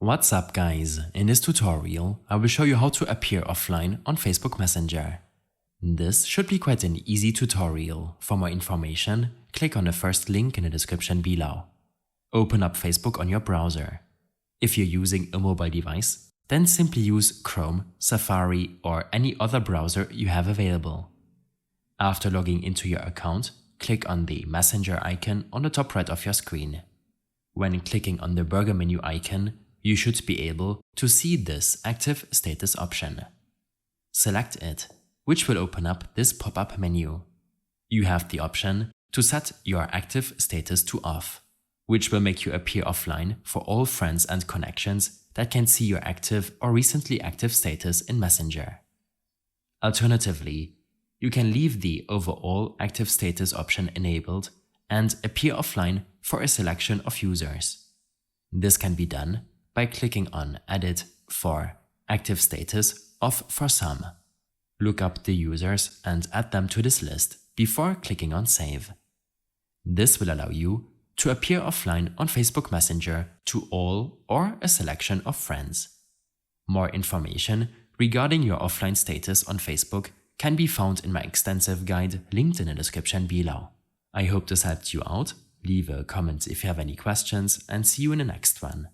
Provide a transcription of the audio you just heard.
What's up guys, in this tutorial I will show you how to appear offline on Facebook Messenger. This should be quite an easy tutorial. For more information, click on the first link in the description below. Open up Facebook on your browser. If you're using a mobile device, then simply use Chrome, Safari or any other browser you have available. After logging into your account, click on the Messenger icon on the top right of your screen. When clicking on the burger menu icon, you should be able to see this active status option. Select it, which will open up this pop-up menu. You have the option to set your active status to off, which will make you appear offline for all friends and connections that can see your active or recently active status in Messenger. Alternatively, you can leave the overall active status option enabled and appear offline for a selection of users. This can be done by clicking on Edit for Active Status Off for Some. Look up the users and add them to this list before clicking on Save. This will allow you to appear offline on Facebook Messenger to all or a selection of friends. More information regarding your offline status on Facebook can be found in my extensive guide linked in the description below. I hope this helped you out. Leave a comment if you have any questions and see you in the next one.